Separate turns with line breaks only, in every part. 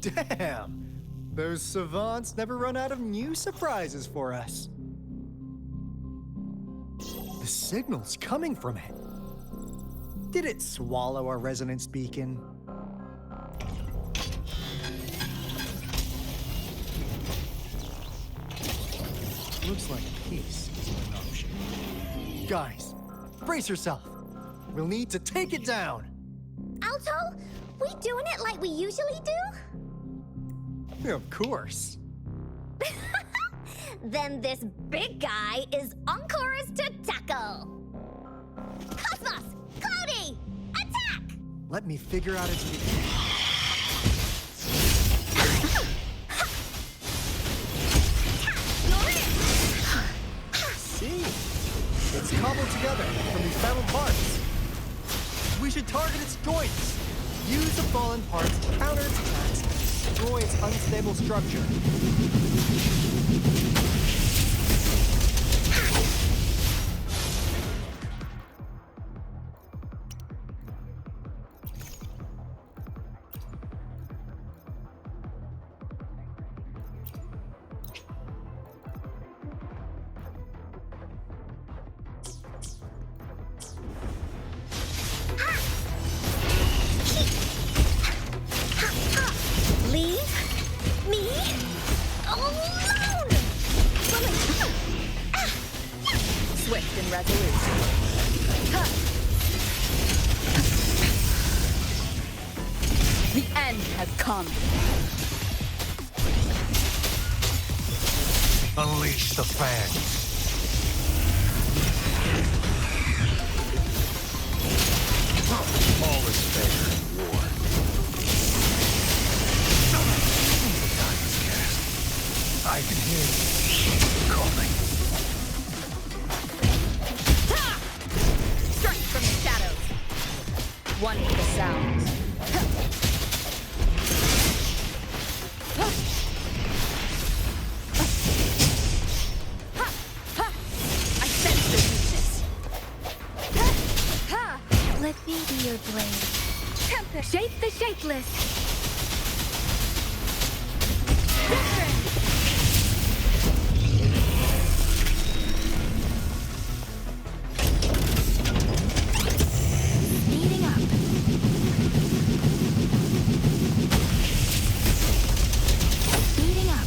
Damn! Those savants never run out of new surprises for us. The signal's coming from it. Did it swallow our resonance beacon? Looks like peace isn't an option. Guys, brace yourself. We'll need to take it down.
Alto, we doing it like we usually do?
Of course.
Then this big guy is Encore's to tackle. Cosmos! Cloudy! Attack!
Let me figure out its weakness. See? It's cobbled together from these metal parts. We should target its joints. Use the fallen parts to counter its attacks and destroy its unstable structure.
The end has come.
Unleash the fangs. All is fair in war. The die is cast. I can hear you calling.
Strike from the shadows. One with the sounds. I sense the weakness.
Let me be your blade.
Tempest. Shape the shapeless.
Speeding up. Speeding up.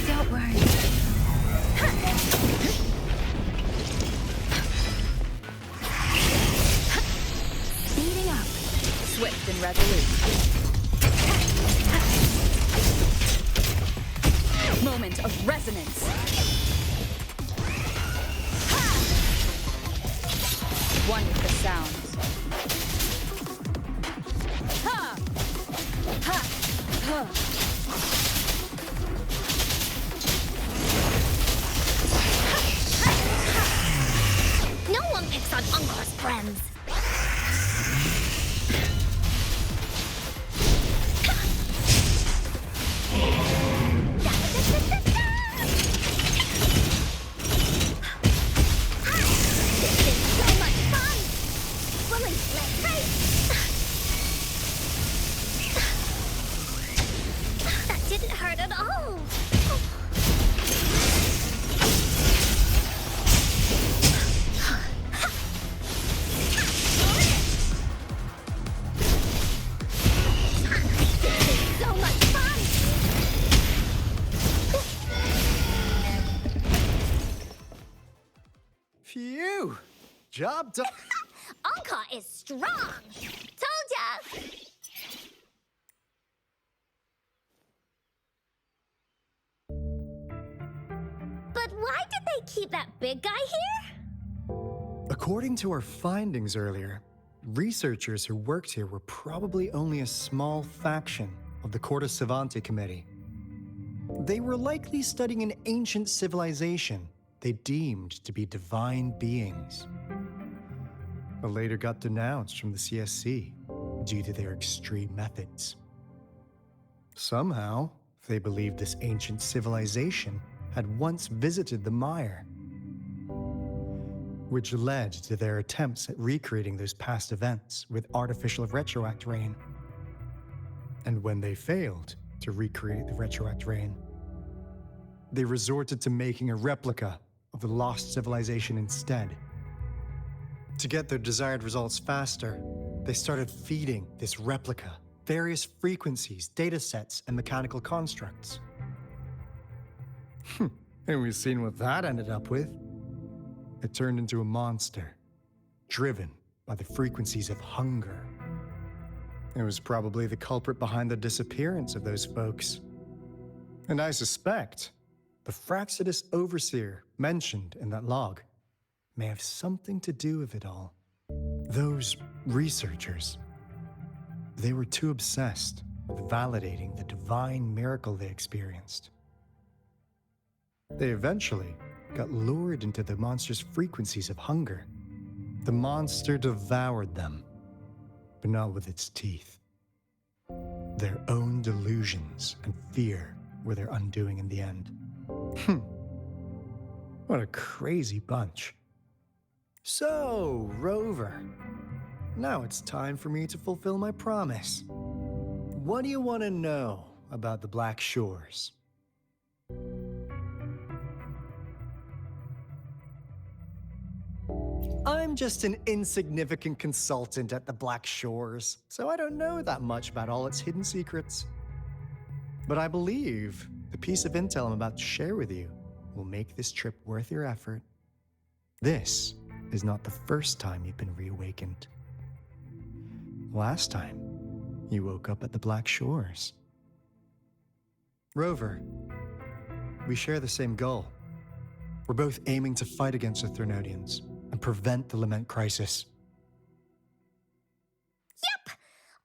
Don't worry. Speeding up.
Swift and resolute. Moment of resonance. One with the sounds. Ha! Ha! Ha!
No one picks on Encore's friends. This is so much fun! Woman, let's fight! That didn't hurt at all. This is so much fun!
Job done.
Anka is strong! Told ya! But why did they keep that big guy here?
According to our findings earlier, researchers who worked here were probably only a small faction of the Corte Savante Committee. They were likely studying an ancient civilization they deemed to be divine beings, but later got denounced from the CSC due to their extreme methods. Somehow, they believed this ancient civilization had once visited the mire, which led to their attempts at recreating those past events with artificial retroact rain. And when they failed to recreate the retroact rain, they resorted to making a replica of the lost civilization instead. To get their desired results faster, they started feeding this replica various frequencies, data sets, and mechanical constructs. And we've seen what that ended up with. It turned into a monster, driven by the frequencies of hunger. It was probably the culprit behind the disappearance of those folks. And I suspect the Fraxidus Overseer mentioned in that log may have something to do with it all. Those researchers, they were too obsessed with validating the divine miracle they experienced. They eventually got lured into the monster's frequencies of hunger. The monster devoured them, but not with its teeth. Their own delusions and fear were their undoing in the end. What a crazy bunch. So, Rover, now it's time for me to fulfill my promise. What do you want to know about the Black Shores? I'm just an insignificant consultant at the Black Shores, so I don't know that much about all its hidden secrets. But I believe the piece of intel I'm about to share with you will make this trip worth your effort. This is not the first time you've been reawakened. Last time, you woke up at the Black Shores. Rover, we share the same goal. We're both aiming to fight against the Threnodians and prevent the Lament Crisis.
Yep!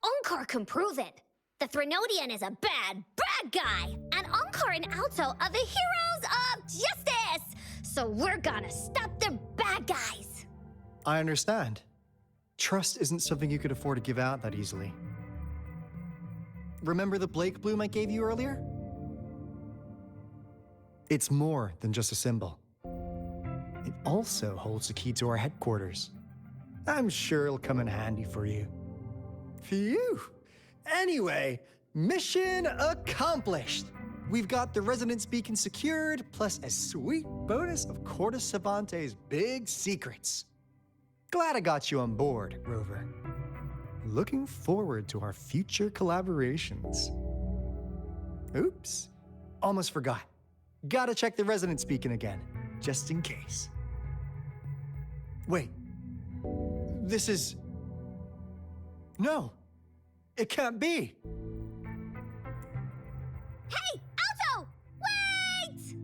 Onkar can prove it. The Threnodian is a bad, bad guy, and Onkar and Alto are the heroes of justice! So we're gonna stop the bad guys!
I understand. Trust isn't something you could afford to give out that easily. Remember the Blake bloom I gave you earlier? It's more than just a symbol. It also holds the key to our headquarters. I'm sure it'll come in handy for you. Phew! Anyway, mission accomplished! We've got the resonance beacon secured, plus a sweet bonus of Corte Savante's big secrets. Glad I got you on board, Rover. Looking forward to our future collaborations. Oops, almost forgot. Gotta check the resonance beacon again, just in case. Wait, this is... No, it can't be.
Hey, Alto! Wait!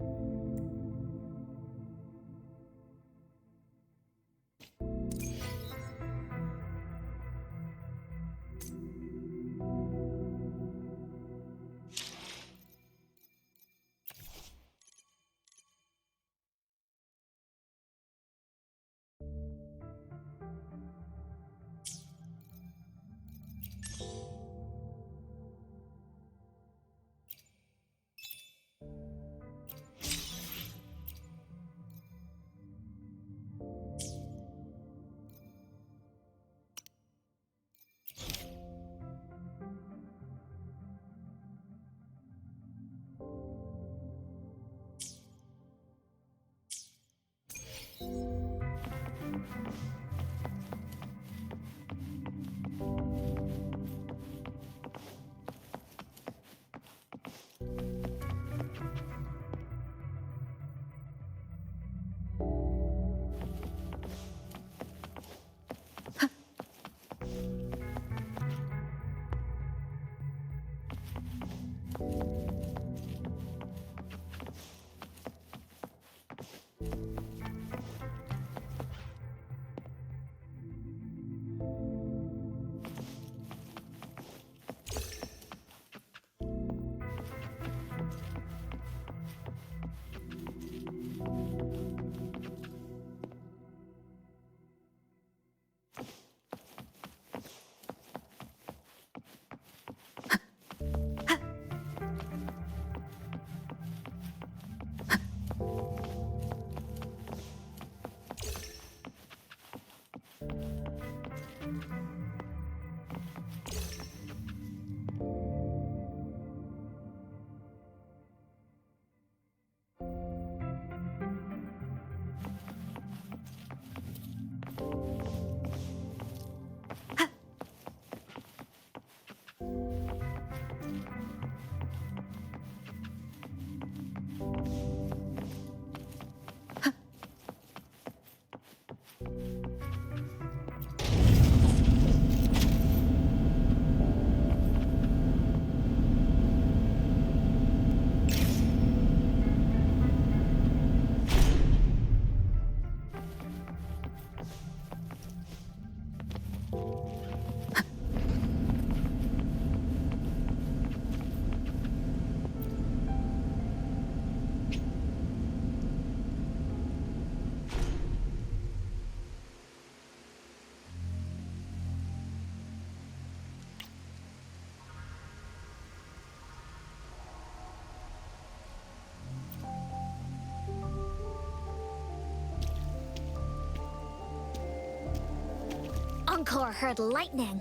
Encore heard lightning.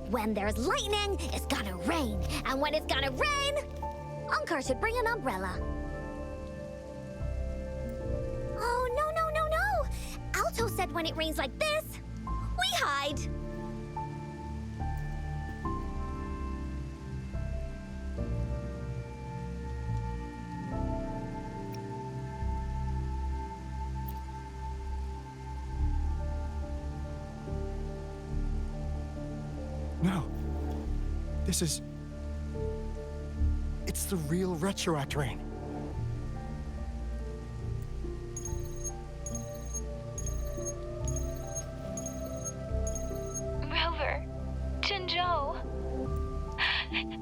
When there's lightning, it's gonna rain. And when it's gonna rain, Encore should bring an umbrella. Oh, no, no, no, no! Alto said when it rains like this, we hide.
No. This is... It's the real Retroact rain.
Rover, Jinzhou.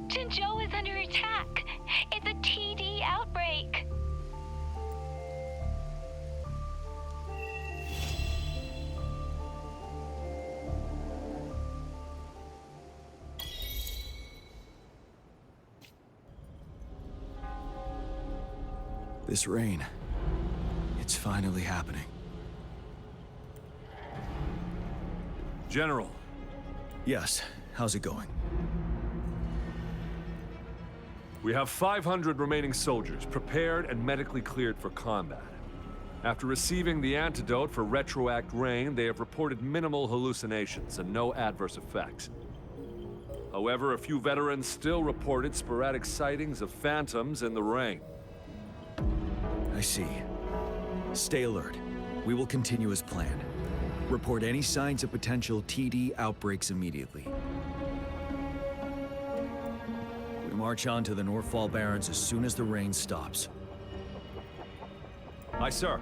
Jinzhou is under attack. It's a TD outbreak.
This rain, it's finally happening.
General.
Yes, how's it going?
We have 500 remaining soldiers, prepared and medically cleared for combat. After receiving the antidote for Retroact rain, they have reported minimal hallucinations and no adverse effects. However, a few veterans still reported sporadic sightings of phantoms in the rain.
I see. Stay alert. We will continue as planned. Report any signs of potential TD outbreaks immediately. We march on to the Northfall Barrens as soon as the rain stops.
Aye, sir.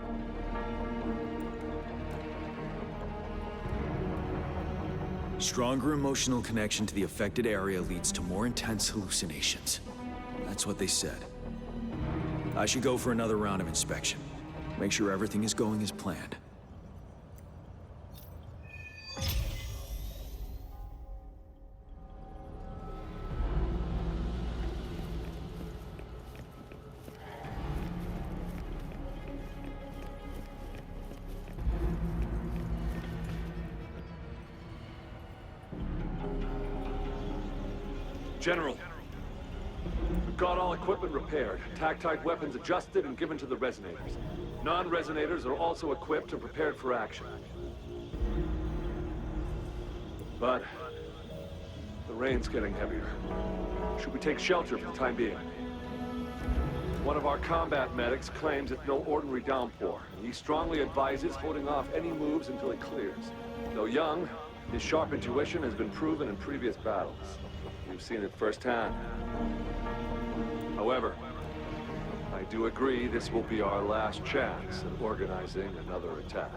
Stronger emotional connection to the affected area leads to more intense hallucinations. That's what they said. I should go for another round of inspection. Make sure everything is going as planned.
General. We've got all equipment repaired, tactite weapons adjusted and given to the resonators. Non-resonators are also equipped and prepared for action. But the rain's getting heavier. Should we take shelter for the time being? One of our combat medics claims it's no ordinary downpour, and he strongly advises holding off any moves until it clears. Though young, his sharp intuition has been proven in previous battles. We've seen it firsthand. However, I do agree this will be our last chance at organizing another attack.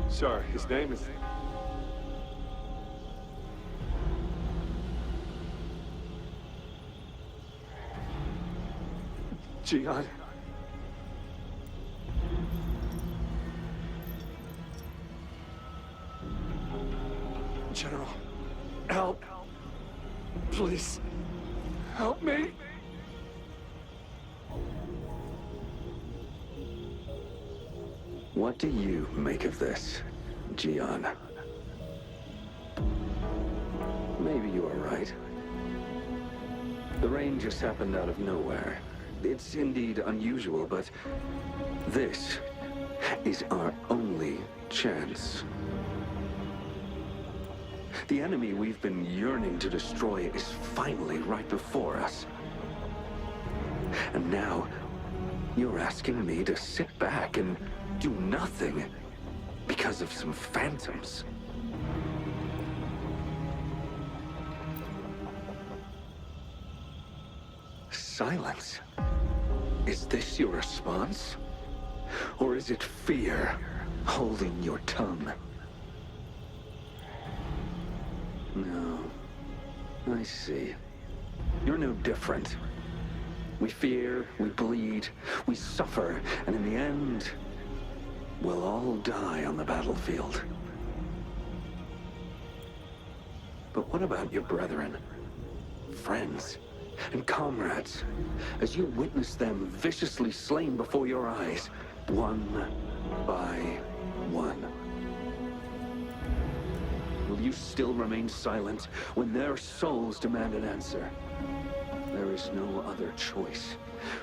Sir, his name is... Jian. General, help. Please, help me.
What do you make of this, Jian? Maybe you are right. The rain just happened out of nowhere. It's indeed unusual, but this is our only chance. The enemy we've been yearning to destroy is finally right before us. And now, you're asking me to sit back and do nothing because of some phantoms. Silence. Is this your response? Or is it fear holding your tongue? No. I see. You're no different. We fear, we bleed, we suffer, and in the end, we'll all die on the battlefield. But what about your brethren? friends and comrades, as you witness them viciously slain before your eyes, one by one. Will you still remain silent when their souls demand an answer? There is no other choice.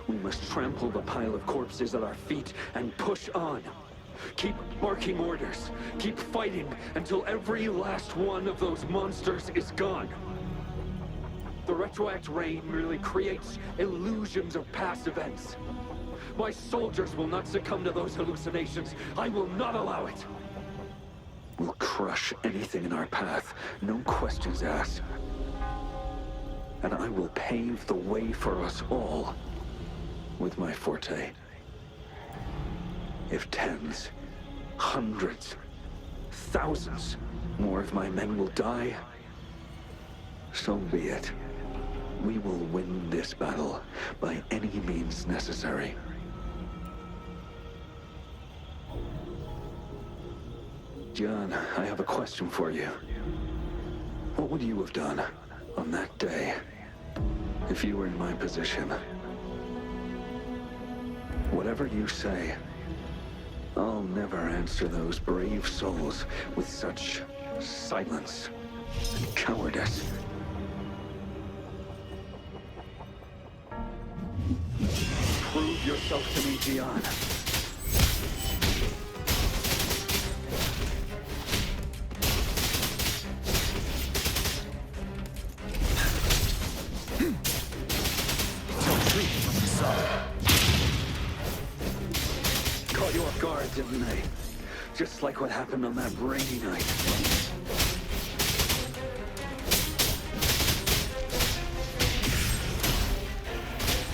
We must trample the pile of corpses at our feet and push on. Keep barking orders. Keep fighting until every last one of those monsters is gone. The retroact rain merely creates illusions of past events. My soldiers will not succumb to those hallucinations. I will not allow it. We'll crush anything in our path, no questions asked. And I will pave the way for us all with my forte. If tens, hundreds, thousands more of my men will die, so be it. We will win this battle by any means necessary. John, I have a question for you. What would you have done on that day if you were in my position? Whatever you say, I'll never answer those brave souls with such silence and cowardice. Prove yourself to me, Gian. Caught you off guard, didn't they? Just like what happened on that rainy night.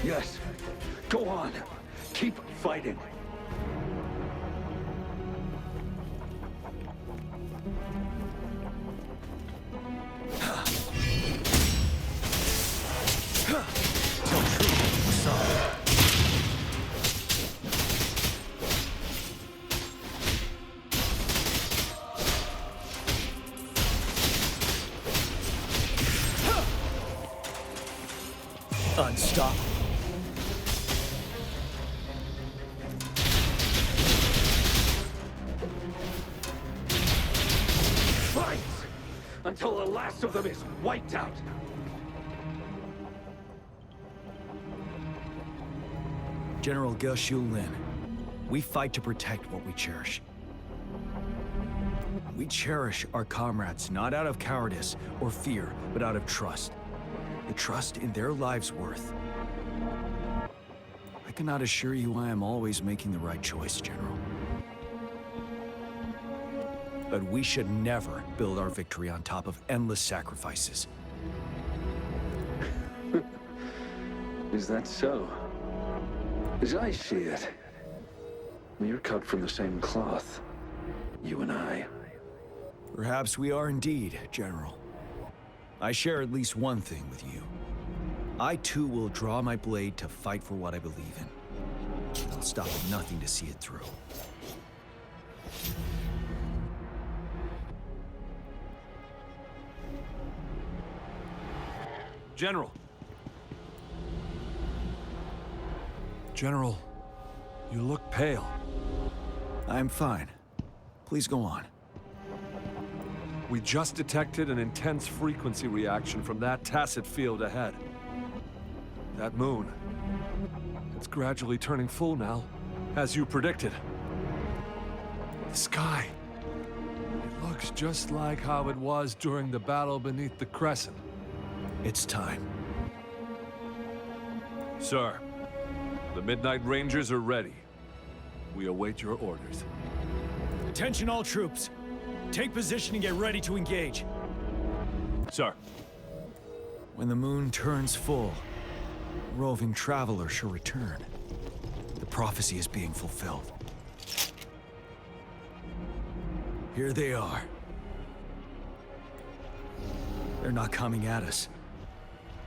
Yes. Go on. Keep fighting.
Unstoppable.
Fight! Until the last of them is wiped out!
General Ge Lin, we fight to protect what we cherish. We cherish our comrades not out of cowardice or fear, but out of trust. The trust in their lives' worth. I cannot assure you I am always making the right choice, General. But we should never build our victory on top of endless sacrifices.
Is that so? As I see it, we're cut from the same cloth, you and I.
Perhaps we are indeed, General. I share at least one thing with you. I too will draw my blade to fight for what I believe in. I'll stop at nothing to see it through.
General. General, you look pale.
I'm fine. Please go on.
We just detected an intense frequency reaction from that tacit field ahead. That moon. It's gradually turning full now, as you predicted. The sky. It looks just like how it was during the battle beneath the crescent.
It's time.
Sir, the Midnight Rangers are ready. We await your orders.
Attention all troops. Take position and get ready to engage.
Sir.
When the moon turns full, roving travelers shall return. The prophecy is being fulfilled. Here they are. They're not coming at us.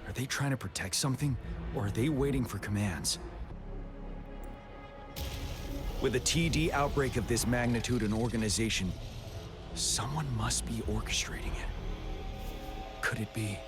Are they trying to protect something, or are they waiting for commands? With a TD outbreak of this magnitude and organization, someone must be orchestrating it. Could it be?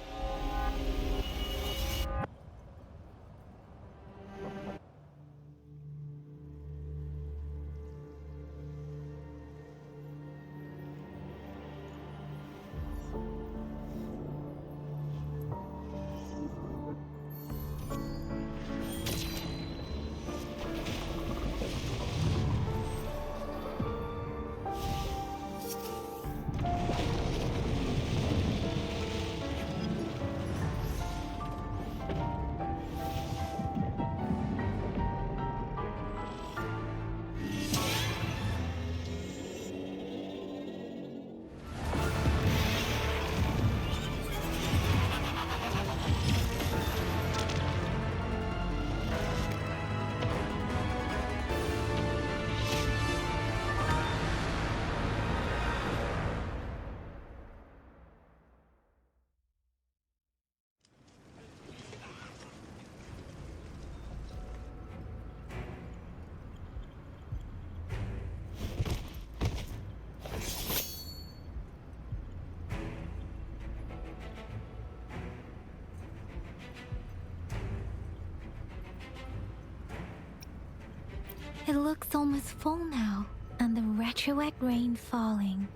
It looks almost full now, and the retroact rain falling.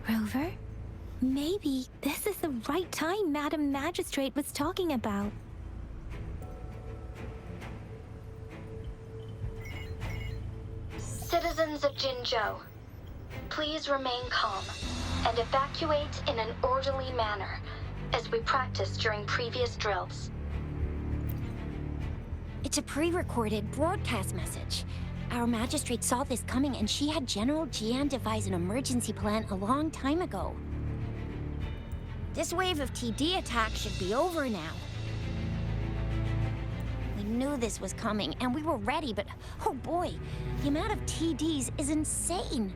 Rover? Maybe this is the right time Madam Magistrate was talking about.
Citizens of Jinzhou, please remain calm and evacuate in an orderly manner, as we practiced during previous drills.
It's a pre-recorded broadcast message. Our magistrate saw this coming and she had General Jian devise an emergency plan a long time ago. This wave of TD attacks should be over now. We knew this was coming and we were ready, but oh boy, the amount of TDs is insane.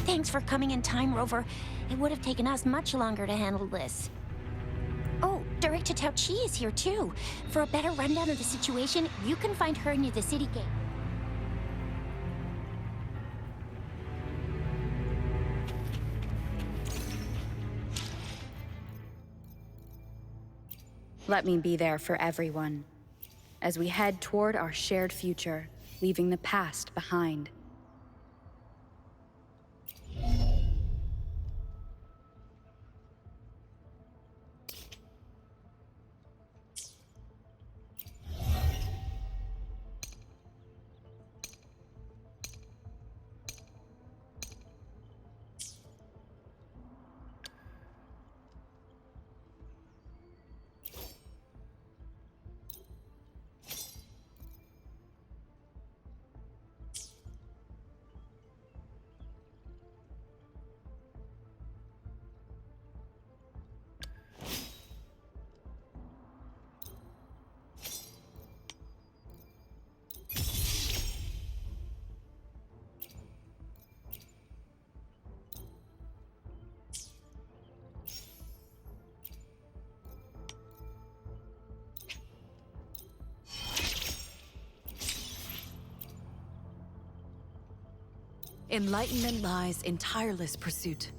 Thanks for coming in time, Rover. It would have taken us much longer to handle this. Oh, Director Tao Chi is here too. For a better rundown of the situation, you can find her near the city gate.
Let me be there for everyone, as we head toward our shared future, leaving the past behind.
Enlightenment lies in tireless pursuit.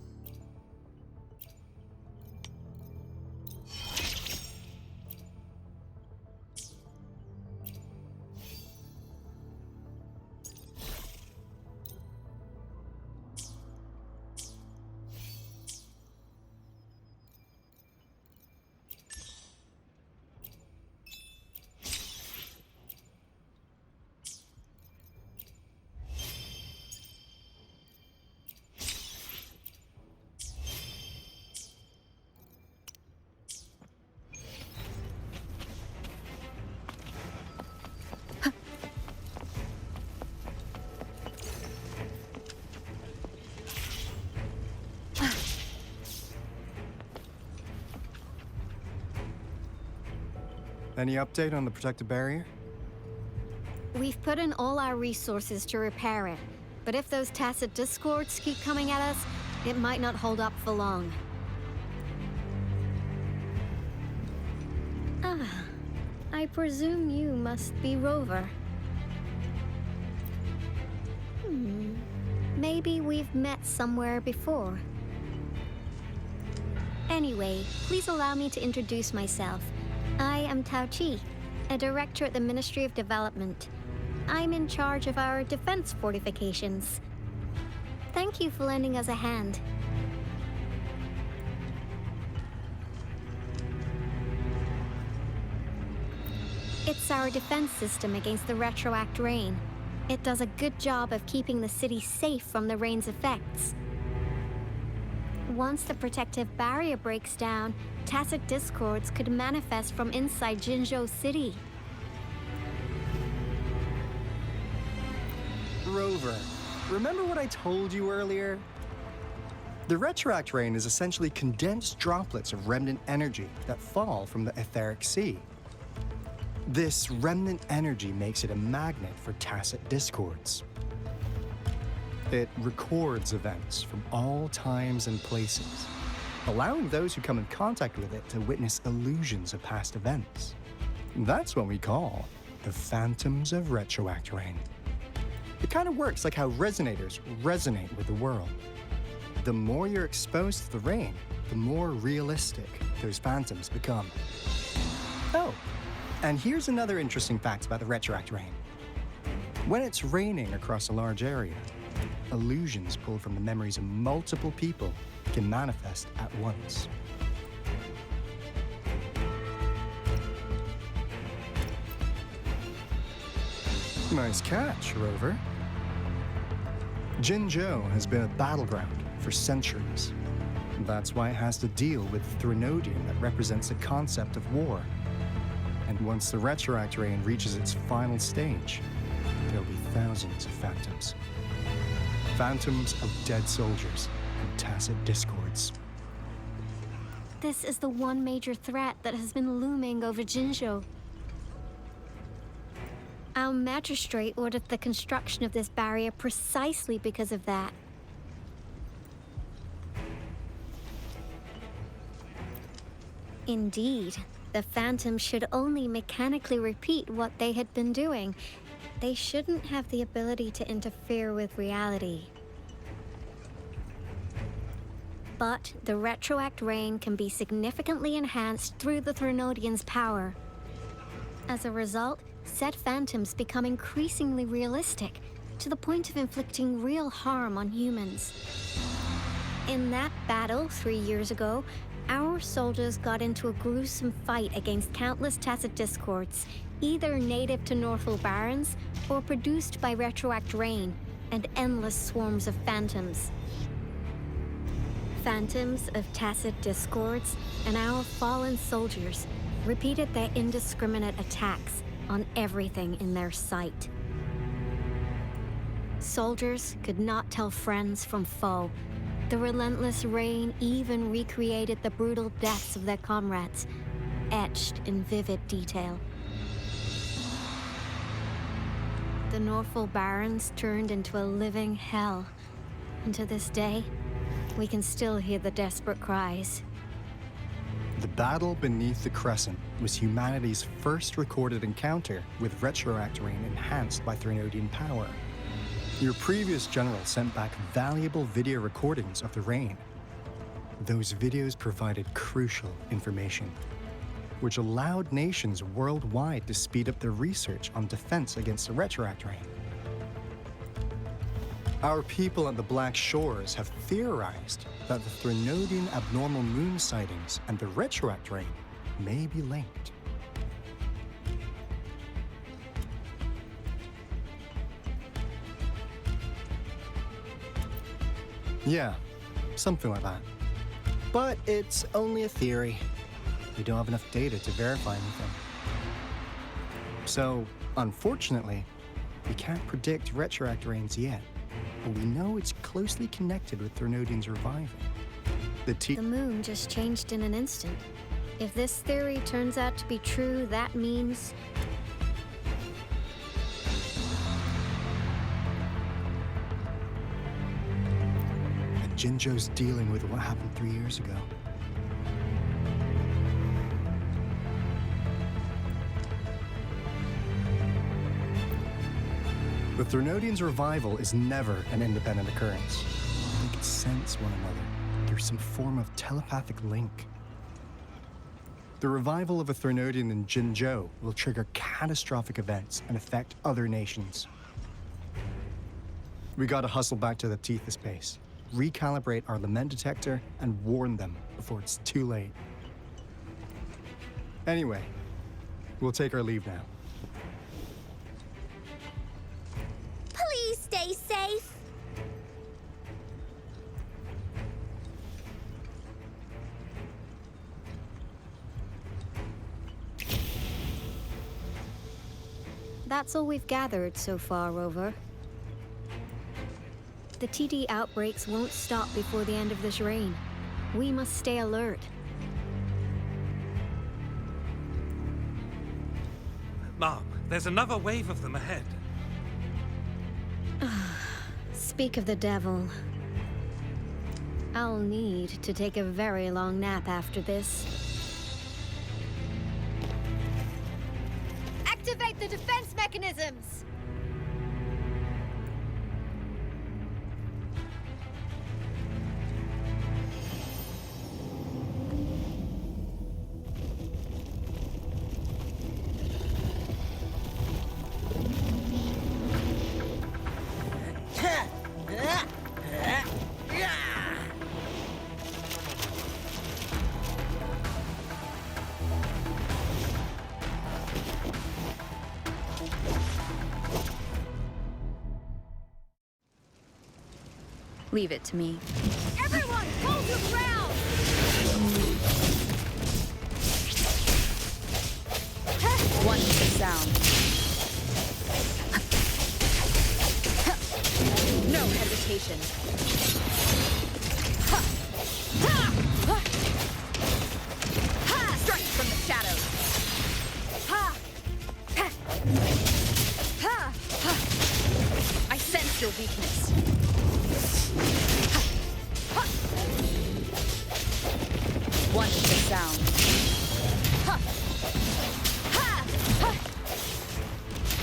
Any update on the protective barrier?
We've put in all our resources to repair it, but if those tacit discords keep coming at us, it might not hold up for long. I presume you must be Rover. Maybe we've met somewhere before. Anyway, please allow me to introduce myself. I am Tao Chi, a director at the Ministry of Development. I'm in charge of our defense fortifications. Thank you for lending us a hand. It's our defense system against the retroact rain. It does a good job of keeping the city safe from the rain's effects. Once the protective barrier breaks down, tacit discords could manifest from inside Jinzhou City.
Rover, remember what I told you earlier? The retroact rain is essentially condensed droplets of remnant energy that fall from the etheric sea. This remnant energy makes it a magnet for tacit discords. It records events from all times and places, allowing those who come in contact with it to witness illusions of past events. That's what we call the phantoms of retroact rain. It kind of works like how resonators resonate with the world. The more you're exposed to the rain, the more realistic those phantoms become. Oh, and here's another interesting fact about the retroact rain. When it's raining across a large area, illusions pulled from the memories of multiple people can manifest at once. Nice catch, Rover. Jinzhou has been a battleground for centuries. That's why it has to deal with Threnodian that represents the concept of war. And once the Retroact Rain reaches its final stage, there'll be thousands of phantoms. Phantoms of dead soldiers and tacit discords.
This is the one major threat that has been looming over Jinzhou. Our magistrate ordered the construction of this barrier precisely because of that. Indeed, the phantoms should only mechanically repeat what they had been doing. They shouldn't have the ability to interfere with reality. But the Retroact Rain can be significantly enhanced through the Threnodian's power. As a result, said phantoms become increasingly realistic, to the point of inflicting real harm on humans. In that battle 3 years ago, our soldiers got into a gruesome fight against countless tacit discords, either native to Northwell Barrens or produced by Retroact Rain and endless swarms of phantoms. Phantoms of tacit discords and our fallen soldiers repeated their indiscriminate attacks on everything in their sight. Soldiers could not tell friends from foe. The relentless rain even recreated the brutal deaths of their comrades, etched in vivid detail. The Northwell Barrens turned into a living hell, and to this day, we can still hear the desperate cries.
The battle beneath the Crescent was humanity's first recorded encounter with Retroact Rain enhanced by Threnodian power. Your previous general sent back valuable video recordings of the rain. Those videos provided crucial information, which allowed nations worldwide to speed up their research on defense against the Retroact Rain. Our people at the Black Shores have theorized that the Threnodian abnormal moon sightings and the Retroact Rain may be linked. Yeah, something like that. But it's only a theory. We don't have enough data to verify anything. So, unfortunately, we can't predict Retroact Rains yet. But we know it's closely connected with Threnodian's revival. The
moon just changed in an instant. If this theory turns out to be true, that means...
And Jinzhou's dealing with what happened 3 years ago. The Threnodian's revival is never an independent occurrence. They can sense one another through some form of telepathic link. The revival of a Threnodian in Jinzhou will trigger catastrophic events and affect other nations. We gotta hustle back to the Tethys base, recalibrate our lament detector, and warn them before it's too late. Anyway, we'll take our leave now.
Please stay safe. That's all we've gathered so far, Rover. The TD outbreaks won't stop before the end of this reign. We must stay alert.
Mom, there's another wave of them ahead.
Speak of the devil. I'll need to take a very long nap after this. Activate the defense mechanisms!
Leave it to me.
Everyone, hold your ground!
One with the sound. No hesitation. Strike from the shadows. I sense your weakness. One with the sound.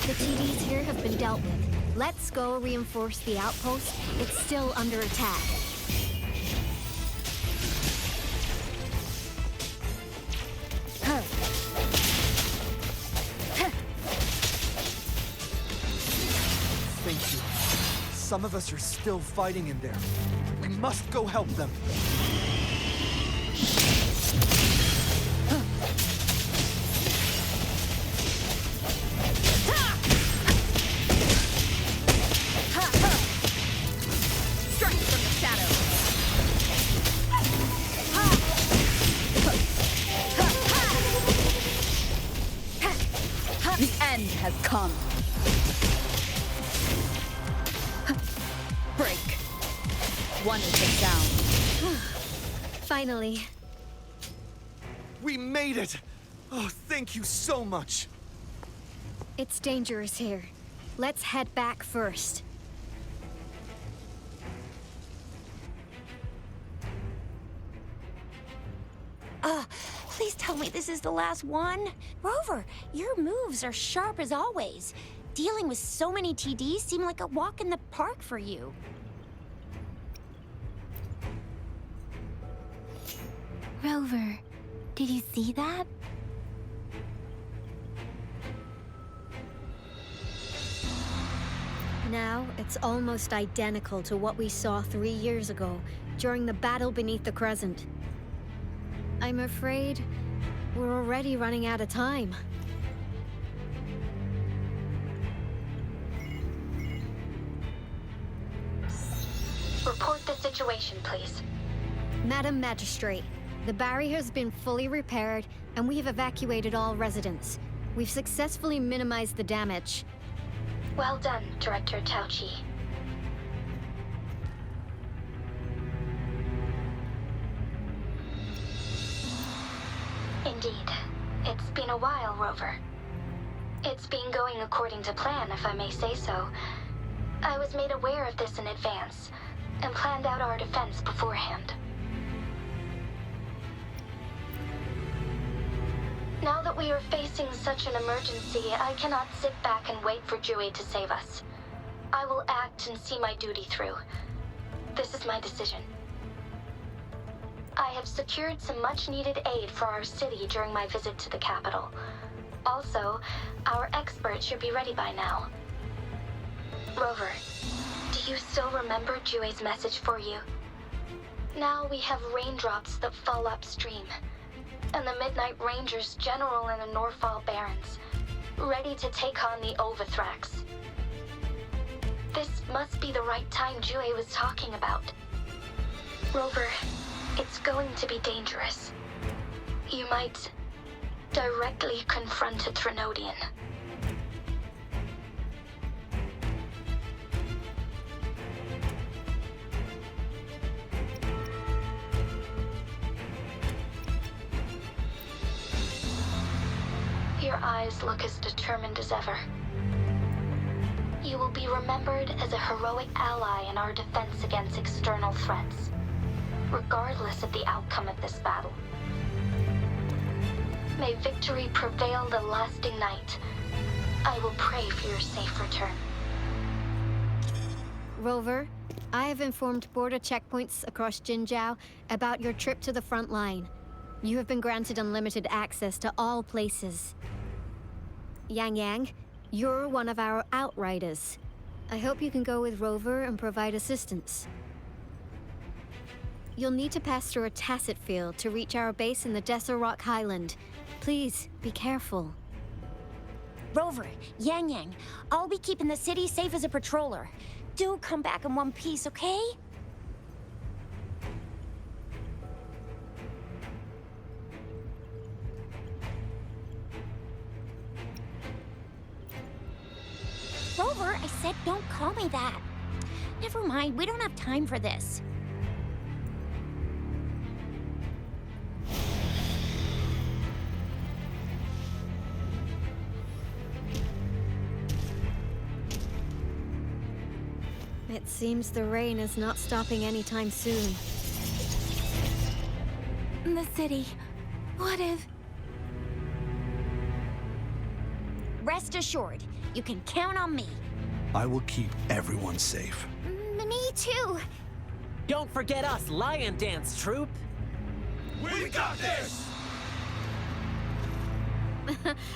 The TDs here have been dealt with. Let's go reinforce the outpost. It's still under attack.
Thank you. Some of us are still fighting in there. We must go help them.
The end has come. Break. One is the sound.
Finally.
We made it! Oh, thank you so much.
It's dangerous here. Let's head back first.
Please tell me this is the last one. Rover, your moves are sharp as always. Dealing with so many TDs seemed like a walk in the park for you. Rover, did you see that?
Now, it's almost identical to what we saw 3 years ago, during the battle beneath the Crescent. I'm afraid we're already running out of time.
Report the situation, please.
Madam Magistrate, the barrier has been fully repaired, and we have evacuated all residents. We've successfully minimized the damage.
Well done, Director Tauchi. Indeed. It's been a while, Rover. It's been going according to plan, if I may say so. I was made aware of this in advance, and planned out our defense beforehand. Now that we are facing such an emergency, I cannot sit back and wait for Jue to save us. I will act and see my duty through. This is my decision. I have secured some much-needed aid for our city during my visit to the capital. Also, our expert should be ready by now. Rover, do you still remember Jue's message for you? Now we have raindrops that fall upstream, and the Midnight Rangers general in the Norfall Barrens, ready to take on the Overthrax. This must be the right time Jue was talking about. Rover, it's going to be dangerous. You might directly confront a Trinodian. Your eyes look as determined as ever. You will be remembered as a heroic ally in our defense against external threats, regardless of the outcome of this battle. May victory prevail the lasting night. I will pray for your safe return.
Rover, I have informed border checkpoints across Jinjiao about your trip to the front line. You have been granted unlimited access to all places. Yang Yang, you're one of our outriders. I hope you can go with Rover and provide assistance. You'll need to pass through a tacit field to reach our base in the Desert Rock Highland. Please, be careful.
Rover, Yang Yang, I'll be keeping the city safe as a patroller. Do come back in one piece, okay?
me that. Never mind, we don't have time for this. It seems the rain is not stopping anytime soon.
The city. What if...
Rest assured, you can count on me.
I will keep everyone safe.
Me too.
Don't forget us, Lion Dance Troupe!
We got this!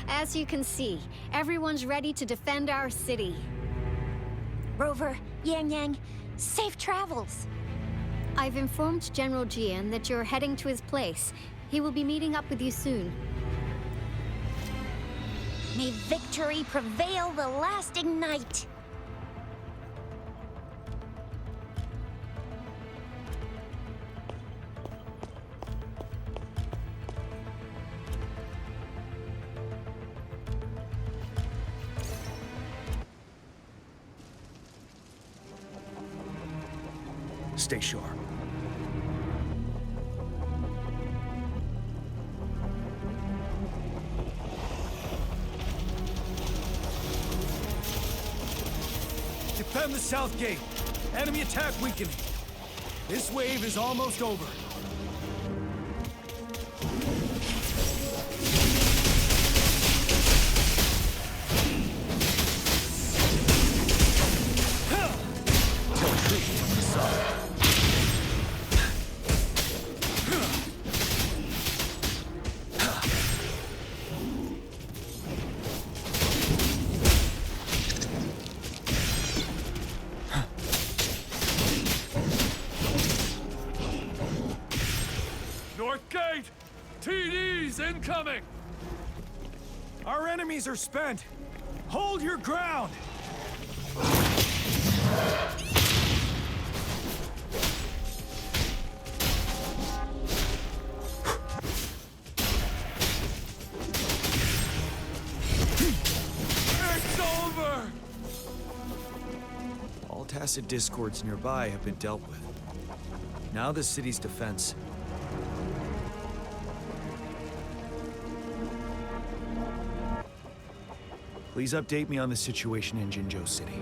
As you can see, everyone's ready to defend our city. Rover, Yang Yang, safe travels. I've informed General Jian that you're heading to his place. He will be meeting up with you soon. May victory prevail the lasting night.
Stay sharp.
Defend the south gate. Enemy attack weakening. This wave is almost over.
North Gate! TDs incoming!
Our enemies are spent. Hold your ground!
It's over!
All tacit discords nearby have been dealt with. Now the city's defense. Please update me on the situation in Jinzhou City.